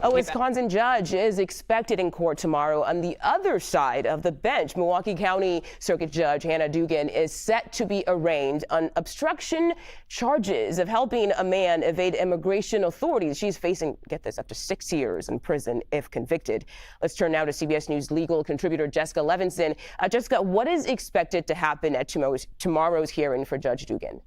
A Wisconsin judge is expected in court tomorrow on the other side of the bench. Milwaukee County Circuit Judge Hannah Dugan is set to be arraigned on obstruction charges of helping a man evade immigration authorities. She's facing, get this, up to 6 years in prison if convicted. Let's turn now to CBS News legal contributor Jessica Levinson. Jessica, what is expected to happen at tomorrow's hearing for Judge Dugan?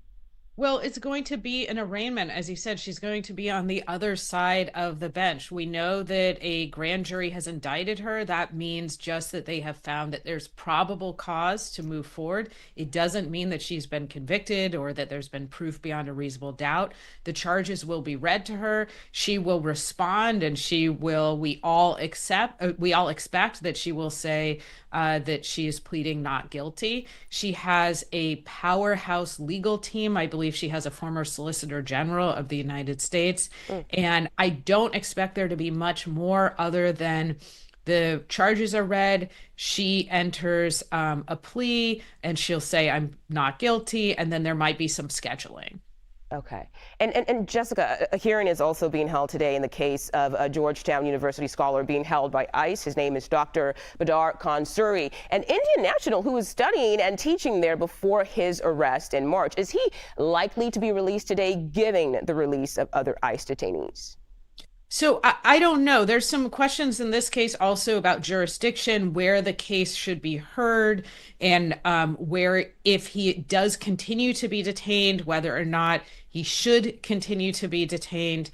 Well, it's going to be an arraignment. As you said, she's going to be on the other side of the bench. We know that a grand jury has indicted her. That means just that they have found that there's probable cause to move forward. It doesn't mean that she's been convicted or that there's been proof beyond a reasonable doubt. The charges will be read to her. She will respond, and we all expect that she will say that she is pleading not guilty. She has a powerhouse legal team. I believe she has a former Solicitor General of the United States. And I don't expect there to be much more other than the charges are read. She enters a plea and she'll say, I'm not guilty. And then there might be some scheduling. Okay. And Jessica, a hearing is also being held today in the case of a Georgetown University scholar being held by ICE. His name is Dr. Badar Khan Suri, an Indian national who was studying and teaching there before his arrest in March. Is he likely to be released today, given the release of other ICE detainees? So I don't know. There's some questions in this case also about jurisdiction, where the case should be heard, and where, if he does continue to be detained, whether or not he should continue to be detained.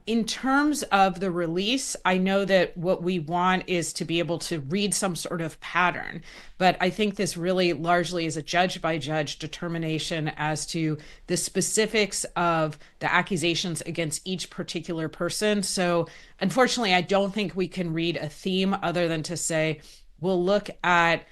In terms of the release, I know that what we want is to be able to read some sort of pattern, but I think this really largely is a judge by judge determination as to the specifics of the accusations against each particular person. So unfortunately, I don't think we can read a theme other than to say, we'll look at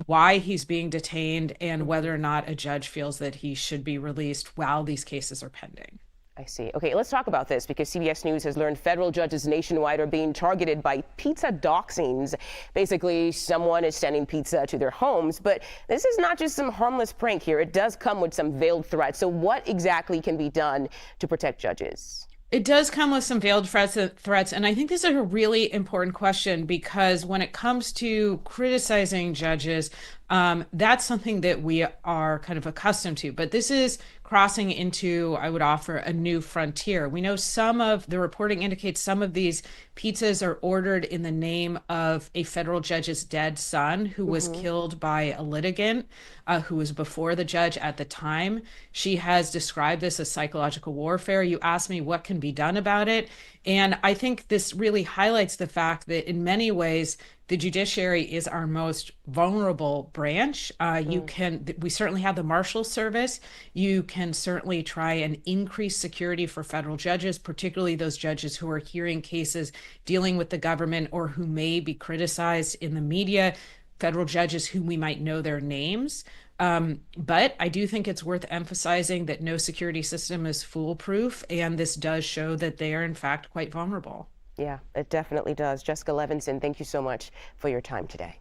why he's being detained and whether or not a judge feels that he should be released while these cases are pending. I see. Okay, let's talk about this, because CBS News has learned federal judges nationwide are being targeted by pizza doxings. Basically, someone is sending pizza to their homes, but this is not just some harmless prank here. It does come with some veiled threats. So what exactly can be done to protect judges? It does come with some veiled threats, and I think this is a really important question, because when it comes to criticizing judges, that's something that we are kind of accustomed to. But this is crossing into, I would offer, a new frontier. We know some of the reporting indicates some of these pizzas are ordered in the name of a federal judge's dead son who was killed by a litigant who was before the judge at the time. She has described this as psychological warfare. You asked me what can be done about it. And I think this really highlights the fact that in many ways, the judiciary is our most vulnerable branch. We certainly have the Marshal Service. You can certainly try and increase security for federal judges, particularly those judges who are hearing cases dealing with the government or who may be criticized in the media, federal judges whom we might know their names. But I do think it's worth emphasizing that no security system is foolproof, and this does show that they are in fact quite vulnerable. Yeah, it definitely does. Jessica Levinson, thank you so much for your time today.